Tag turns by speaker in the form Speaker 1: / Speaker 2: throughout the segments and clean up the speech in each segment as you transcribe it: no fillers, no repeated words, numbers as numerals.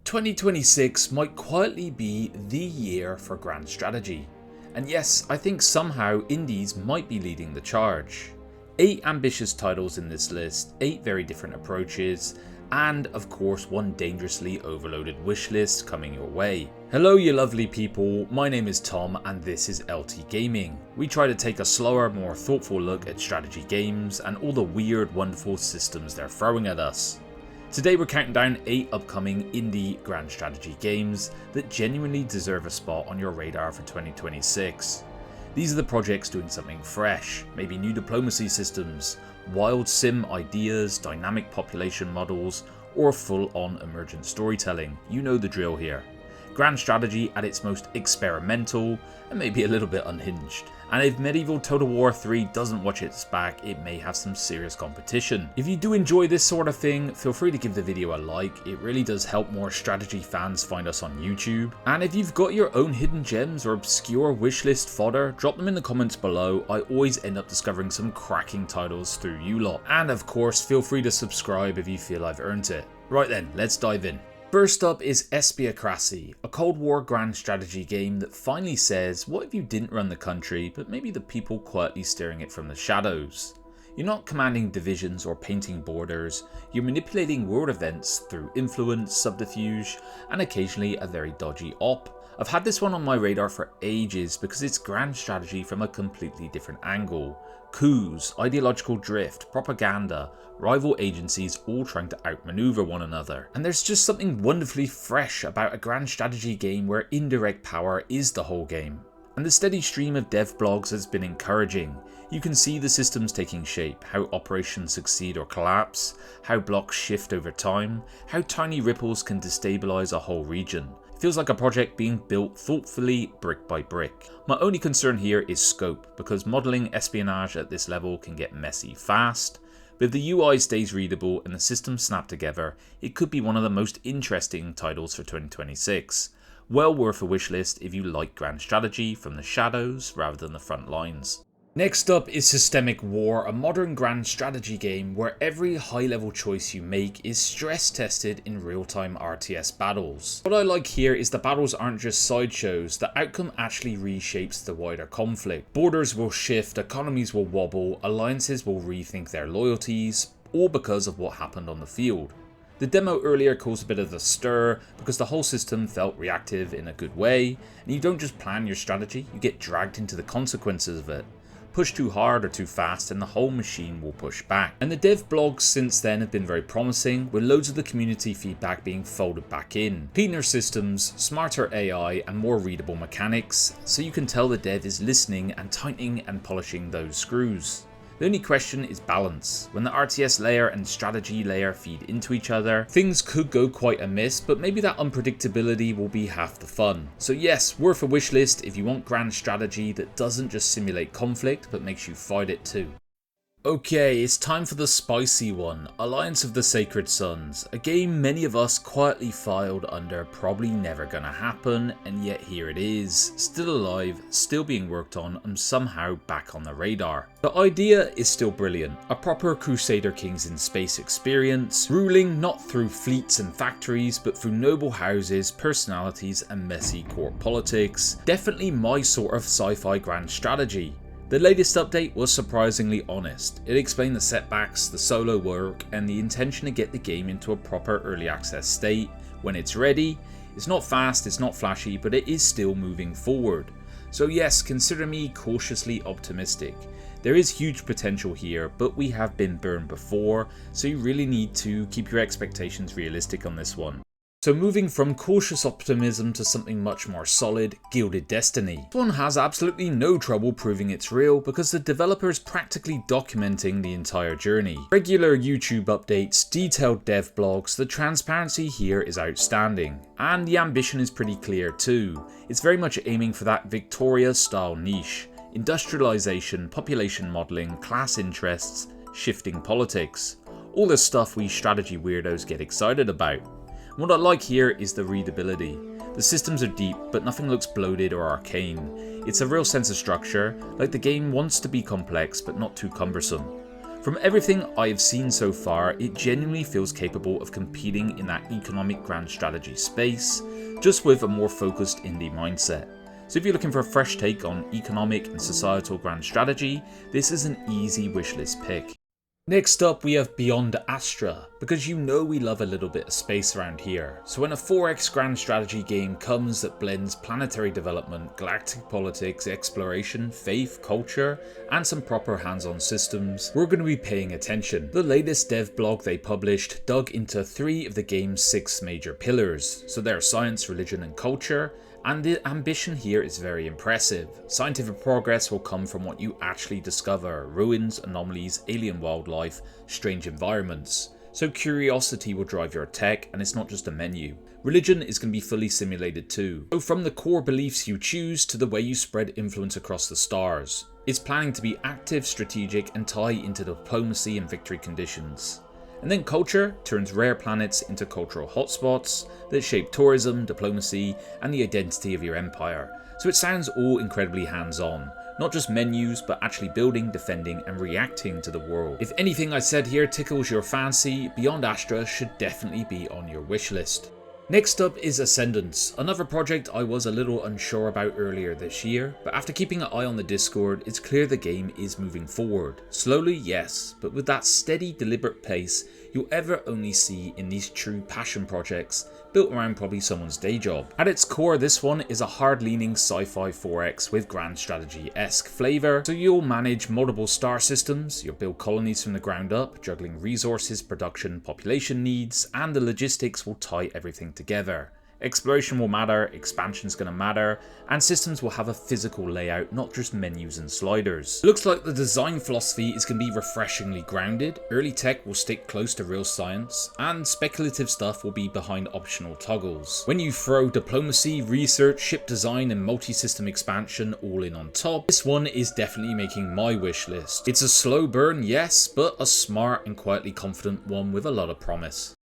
Speaker 1: 2026 might quietly be the year for grand strategy. And yes, I think somehow indies might be leading the charge. 8 ambitious titles in this list, 8 very different approaches, and of course one dangerously overloaded wishlist coming your way. Hello you lovely people, my name is Tom and this is LT Gaming. We try to take a slower, more thoughtful look at strategy games and all the weird, wonderful systems they're throwing at us. Today we're counting down 8 upcoming indie grand strategy games that genuinely deserve a spot on your radar for 2026. These are the projects doing something fresh, maybe new diplomacy systems, wild sim ideas, dynamic population models, or full-on emergent storytelling. You know the drill here. Grand strategy at its most experimental and maybe a little bit unhinged. And if Medieval Total War 3 doesn't watch its back, it may have some serious competition. If you do enjoy this sort of thing, feel free to give the video a like, it really does help more strategy fans find us on YouTube. And if you've got your own hidden gems or obscure wishlist fodder, drop them in the comments below. I always end up discovering some cracking titles through you lot. And of course, feel free to subscribe if you feel I've earned it. Right then, let's dive in. First up is Espiocracy, a Cold War grand strategy game that finally says, what if you didn't run the country, but maybe the people quietly steering it from the shadows? You're not commanding divisions or painting borders, you're manipulating world events through influence, subterfuge, and occasionally a very dodgy op. I've had this one on my radar for ages because it's grand strategy from a completely different angle. Coups, ideological drift, propaganda, rival agencies all trying to outmaneuver one another. And there's just something wonderfully fresh about a grand strategy game where indirect power is the whole game. And the steady stream of dev blogs has been encouraging. You can see the systems taking shape, how operations succeed or collapse, how blocks shift over time, how tiny ripples can destabilize a whole region. It feels like a project being built thoughtfully, brick by brick. My only concern here is scope, because modelling espionage at this level can get messy fast. But if the UI stays readable and the systems snap together, it could be one of the most interesting titles for 2026. Well worth a wishlist if you like grand strategy from the shadows rather than the front lines. Next up is Systemic War, a modern grand strategy game where every high level choice you make is stress tested in real time RTS battles. What I like here is the battles aren't just sideshows, the outcome actually reshapes the wider conflict. Borders will shift, economies will wobble, alliances will rethink their loyalties, all because of what happened on the field. The demo earlier caused a bit of a stir because the whole system felt reactive in a good way, and you don't just plan your strategy, you get dragged into the consequences of it. Push too hard or too fast and the whole machine will push back. And the dev blogs since then have been very promising, with loads of the community feedback being folded back in. Cleaner systems, smarter AI and more readable mechanics, so you can tell the dev is listening and tightening and polishing those screws. The only question is balance. When the RTS layer and strategy layer feed into each other, things could go quite amiss, but maybe that unpredictability will be half the fun. So yes, worth a wishlist if you want grand strategy that doesn't just simulate conflict, but makes you fight it too. Okay, it's time for the spicy one, Alliance of the Sacred Sons, a game many of us quietly filed under probably never gonna happen, and yet here it is, still alive, still being worked on, and somehow back on the radar. The idea is still brilliant, a proper Crusader Kings in space experience, ruling not through fleets and factories, but through noble houses, personalities and messy court politics. Definitely my sort of sci-fi grand strategy. The latest update was surprisingly honest. It explained the setbacks, the solo work, and the intention to get the game into a proper early access state when it's ready. It's not fast, it's not flashy, but it is still moving forward. So yes, consider me cautiously optimistic. There is huge potential here, but we have been burned before, so you really need to keep your expectations realistic on this one. So moving from cautious optimism to something much more solid, Gilded Destiny. This one has absolutely no trouble proving it's real because the developer is practically documenting the entire journey. Regular YouTube updates, detailed dev blogs, the transparency here is outstanding. And the ambition is pretty clear too. It's very much aiming for that Victoria style niche. Industrialization, population modelling, class interests, shifting politics. All the stuff we strategy weirdos get excited about. What I like here is the readability. The systems are deep, but nothing looks bloated or arcane. It's a real sense of structure, like the game wants to be complex but not too cumbersome. From everything I have seen so far, it genuinely feels capable of competing in that economic grand strategy space, just with a more focused indie mindset. So if you're looking for a fresh take on economic and societal grand strategy, this is an easy wishlist pick. Next up we have Beyond Astra, because you know we love a little bit of space around here. So when a 4X grand strategy game comes that blends planetary development, galactic politics, exploration, faith, culture, and some proper hands-on systems, we're going to be paying attention. The latest dev blog they published dug into 3 of the game's 6 major pillars. So they're science, religion, and culture. And the ambition here is very impressive. Scientific progress will come from what you actually discover: ruins, anomalies, alien wildlife, strange environments. So curiosity will drive your tech, and it's not just a menu. Religion is going to be fully simulated too. So from the core beliefs you choose to the way you spread influence across the stars. It's planning to be active, strategic, and tie into diplomacy and victory conditions. And then culture turns rare planets into cultural hotspots that shape tourism, diplomacy, and the identity of your empire. So it sounds all incredibly hands-on, not just menus, but actually building, defending, and reacting to the world. If anything I said here tickles your fancy, Beyond Astra should definitely be on your wish list. Next up is Ascendance, another project I was a little unsure about earlier this year, but after keeping an eye on the Discord, it's clear the game is moving forward. Slowly, yes, but with that steady, deliberate pace you'll ever only see in these true passion projects built around probably someone's day job. At its core, this one is a hard-leaning sci-fi 4X with grand strategy-esque flavour, so you'll manage multiple star systems, you'll build colonies from the ground up, juggling resources, production, population needs, and the logistics will tie everything together. Exploration will matter, expansion's gonna matter, and systems will have a physical layout, not just menus and sliders. It looks like the design philosophy is gonna be refreshingly grounded, early tech will stick close to real science, and speculative stuff will be behind optional toggles. When you throw diplomacy, research, ship design, and multi-system expansion all in on top, this one is definitely making my wish list. It's a slow burn, yes, but a smart and quietly confident one with a lot of promise.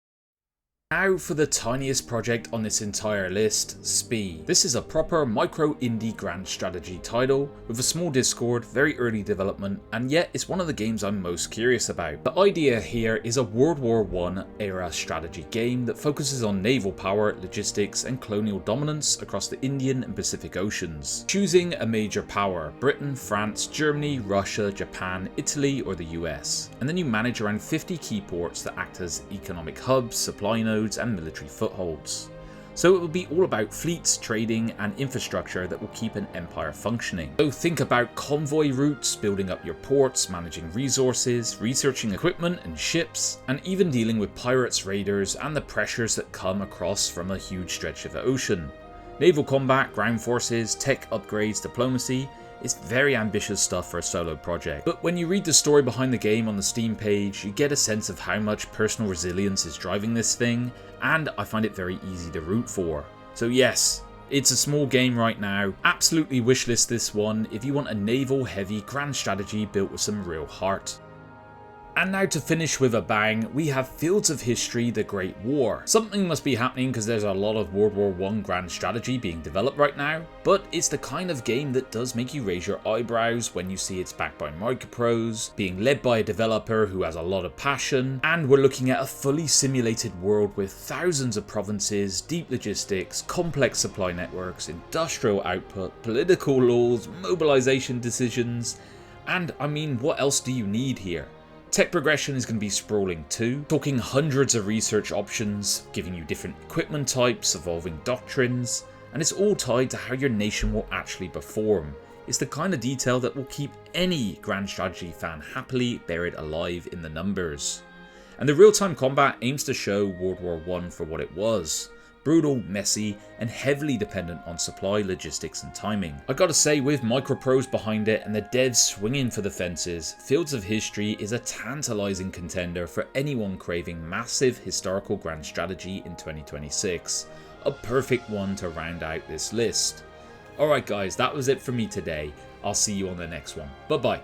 Speaker 1: Now for the tiniest project on this entire list, Spee. This is a proper micro indie grand strategy title with a small Discord, very early development, and yet it's one of the games I'm most curious about. The idea here is a World War I era strategy game that focuses on naval power, logistics, and colonial dominance across the Indian and Pacific Oceans. Choosing a major power: Britain, France, Germany, Russia, Japan, Italy, or the US. And then you manage around 50 key ports that act as economic hubs, supply nodes, and military footholds. So it will be all about fleets, trading, and infrastructure that will keep an empire functioning. So think about convoy routes, building up your ports, managing resources, researching equipment and ships, and even dealing with pirates, raiders, and the pressures that come across from a huge stretch of the ocean. Naval combat, ground forces, tech upgrades, diplomacy. It's very ambitious stuff for a solo project, but when you read the story behind the game on the Steam page, you get a sense of how much personal resilience is driving this thing, and I find it very easy to root for. So yes, it's a small game right now, absolutely wishlist this one if you want a naval heavy grand strategy built with some real heart. And now to finish with a bang, we have Fields of History: The Great War. Something must be happening because there's a lot of World War I grand strategy being developed right now, but it's the kind of game that does make you raise your eyebrows when you see it's backed by microprose, being led by a developer who has a lot of passion, and we're looking at a fully simulated world with thousands of provinces, deep logistics, complex supply networks, industrial output, political laws, mobilization decisions, and I mean, what else do you need here? Tech progression is going to be sprawling too, talking hundreds of research options, giving you different equipment types, evolving doctrines, and it's all tied to how your nation will actually perform. It's the kind of detail that will keep any grand strategy fan happily buried alive in the numbers. And the real-time combat aims to show World War I for what it was. Brutal, messy, and heavily dependent on supply, logistics, and timing. I gotta say, with microprose behind it and the devs swinging for the fences, Fields of History is a tantalizing contender for anyone craving massive historical grand strategy in 2026. A perfect one to round out this list. Alright guys, that was it for me today. I'll see you on the next one. Bye bye.